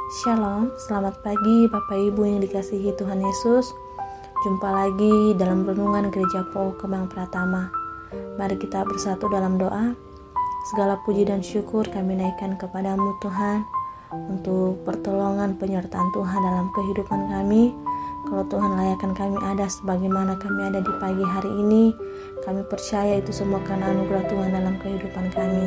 Shalom, selamat pagi Bapak Ibu yang dikasihi Tuhan Yesus. Jumpa lagi dalam renungan Gereja PO Kemang Pratama. Mari kita bersatu dalam doa. Segala puji dan syukur kami naikkan kepadamu Tuhan, untuk pertolongan penyertaan Tuhan dalam kehidupan kami. Kalau Tuhan layakkan kami ada sebagaimana kami ada di pagi hari ini, kami percaya itu semua karena anugerah Tuhan dalam kehidupan kami.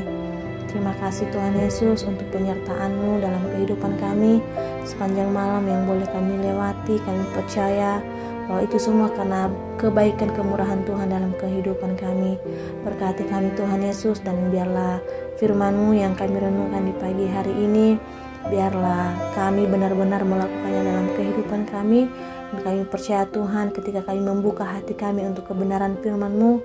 Terima kasih Tuhan Yesus untuk penyertaan-Mu dalam kehidupan kami sepanjang malam yang boleh kami lewati. Kami percaya bahwa itu semua karena kebaikan kemurahan Tuhan dalam kehidupan kami. Berkati kami Tuhan Yesus, dan biarlah firman-Mu yang kami renungkan di pagi hari ini, biarlah kami benar-benar melakukannya dalam kehidupan kami. Dan kami percaya Tuhan, ketika kami membuka hati kami untuk kebenaran firman-Mu,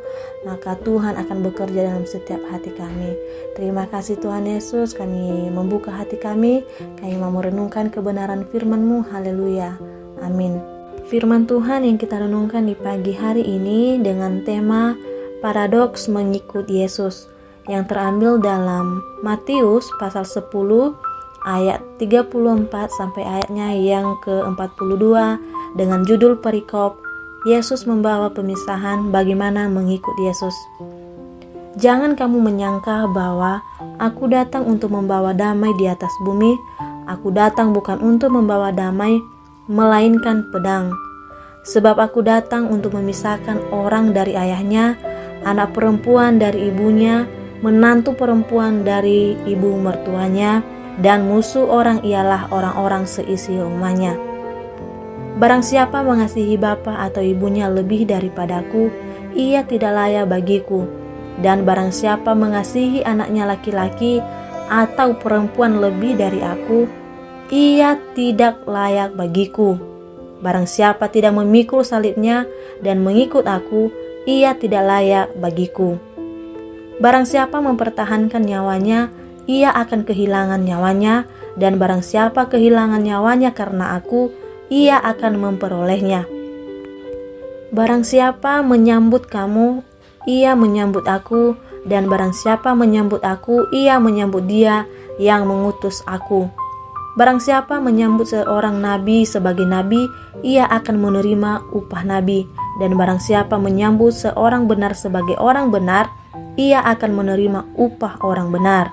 maka Tuhan akan bekerja dalam setiap hati kami. Terima kasih Tuhan Yesus, kami membuka hati kami mau merenungkan kebenaran firman-Mu. Haleluya, amin. Firman Tuhan yang kita renungkan di pagi hari ini dengan tema paradoks mengikut Yesus, yang terambil dalam Matius pasal 10 ayat 34 sampai ayatnya yang ke-42 dengan judul perikop Yesus membawa pemisahan bagaimana mengikut Yesus. Jangan kamu menyangka bahwa aku datang untuk membawa damai di atas bumi. Aku datang bukan untuk membawa damai, melainkan pedang. Sebab aku datang untuk memisahkan orang dari ayahnya, anak perempuan dari ibunya, menantu perempuan dari ibu mertuanya, dan musuh orang ialah orang-orang seisi rumahnya. Barang siapa mengasihi bapa atau ibunya lebih daripadaku, ia tidak layak bagiku. Dan barang siapa mengasihi anaknya laki-laki atau perempuan lebih dari aku, ia tidak layak bagiku. Barang siapa tidak memikul salibnya dan mengikut aku, ia tidak layak bagiku. Barang siapa mempertahankan nyawanya, ia akan kehilangan nyawanya, dan barang siapa kehilangan nyawanya karena aku, ia akan memperolehnya. Barang siapa menyambut kamu, ia menyambut aku, dan barang siapa menyambut aku, ia menyambut dia yang mengutus aku. Barang siapa menyambut seorang nabi sebagai nabi, ia akan menerima upah nabi, dan barang siapa menyambut seorang benar sebagai orang benar, ia akan menerima upah orang benar.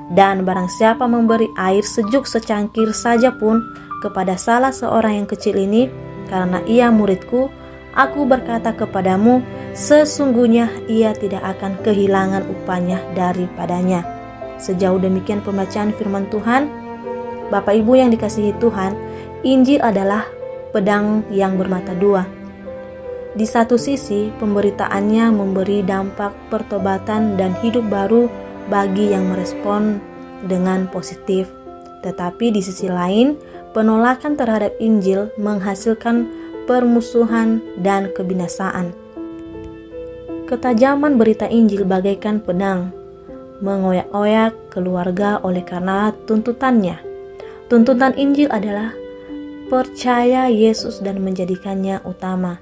Dan barang siapa memberi air sejuk secangkir saja pun kepada salah seorang yang kecil ini, karena ia muridku, aku berkata kepadamu, sesungguhnya ia tidak akan kehilangan upahnya daripadanya. Sejauh demikian pembacaan firman Tuhan. Bapak Ibu yang dikasihi Tuhan, Injil adalah pedang yang bermata dua. Di satu sisi, pemberitaannya memberi dampak pertobatan dan hidup baru bagi yang merespon dengan positif. Tetapi di sisi lain, penolakan terhadap Injil menghasilkan permusuhan dan kebinasaan. Ketajaman berita Injil bagaikan pedang, mengoyak-oyak keluarga oleh karena tuntutannya. Tuntutan Injil adalah percaya Yesus dan menjadikannya utama.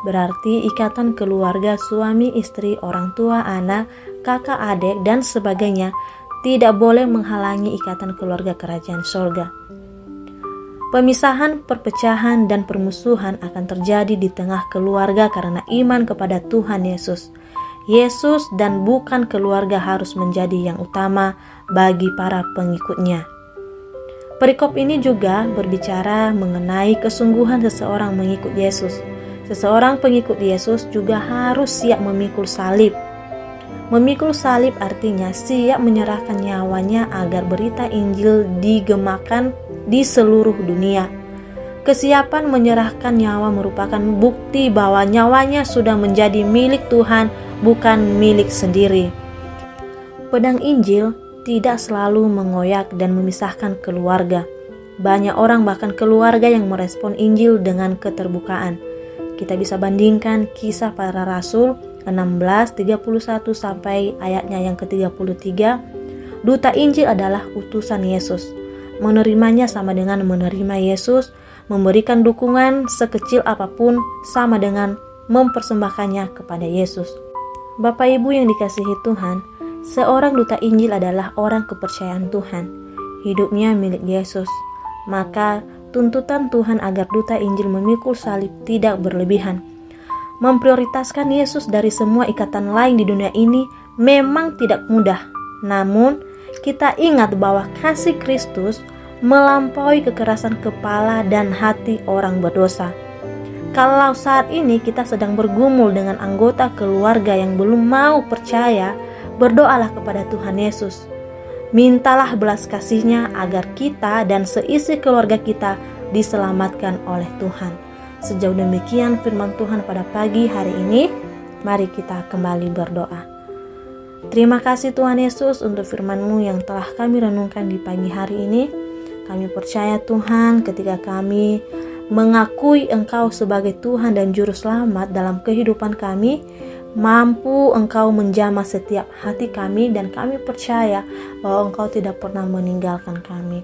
Berarti ikatan keluarga suami, istri, orang tua, anak, kakak, adik, dan sebagainya tidak boleh menghalangi ikatan keluarga kerajaan sorga. Pemisahan, perpecahan, dan permusuhan akan terjadi di tengah keluarga karena iman kepada Tuhan Yesus. Yesus dan bukan keluarga harus menjadi yang utama bagi para pengikutnya. Perikop ini juga berbicara mengenai kesungguhan seseorang mengikut Yesus. Seseorang pengikut Yesus juga harus siap memikul salib. Memikul salib artinya siap menyerahkan nyawanya agar berita Injil digemakan di seluruh dunia. Kesiapan menyerahkan nyawa merupakan bukti bahwa nyawanya sudah menjadi milik Tuhan, bukan milik sendiri. Pedang Injil tidak selalu mengoyak dan memisahkan keluarga. Banyak orang, bahkan keluarga, yang merespon Injil dengan keterbukaan. Kita bisa bandingkan Kisah Para Rasul 16:31 sampai ayatnya yang ke-33. Duta Injil adalah utusan Yesus. Menerimanya sama dengan menerima Yesus. Memberikan dukungan sekecil apapun sama dengan mempersembahkannya kepada Yesus. Bapak Ibu yang dikasihi Tuhan, seorang duta Injil adalah orang kepercayaan Tuhan. Hidupnya milik Yesus. Maka tuntutan Tuhan agar duta Injil memikul salib tidak berlebihan. Memprioritaskan Yesus dari semua ikatan lain di dunia ini memang tidak mudah. Namun, kita ingat bahwa kasih Kristus melampaui kekerasan kepala dan hati orang berdosa. Kalau saat ini kita sedang bergumul dengan anggota keluarga yang belum mau percaya, berdoalah kepada Tuhan Yesus. Mintalah belas kasih-Nya agar kita dan seisi keluarga kita diselamatkan oleh Tuhan. Sejauh demikian firman Tuhan pada pagi hari ini. Mari kita kembali berdoa. Terima kasih Tuhan Yesus untuk firman-Mu yang telah kami renungkan di pagi hari ini. Kami percaya Tuhan, ketika kami mengakui Engkau sebagai Tuhan dan Juru Selamat dalam kehidupan kami, mampu Engkau menjamah setiap hati kami, dan kami percaya bahwa Engkau tidak pernah meninggalkan kami.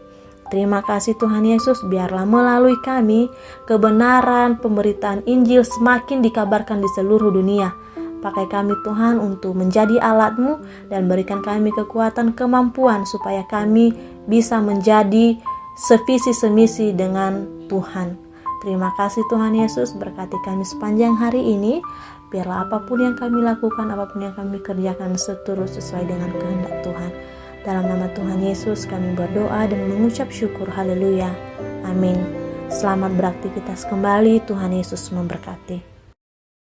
Terima kasih Tuhan Yesus, biarlah melalui kami kebenaran pemberitaan Injil semakin dikabarkan di seluruh dunia. Pakai kami Tuhan untuk menjadi alat-Mu dan berikan kami kekuatan, kemampuan supaya kami bisa menjadi sevisi semisi dengan Tuhan. Terima kasih Tuhan Yesus, berkati kami sepanjang hari ini. Biarlah apapun yang kami lakukan, apapun yang kami kerjakan seturut sesuai dengan kehendak Tuhan. Dalam nama Tuhan Yesus kami berdoa dan mengucap syukur. Haleluya. Amin. Selamat beraktivitas kembali. Tuhan Yesus memberkati.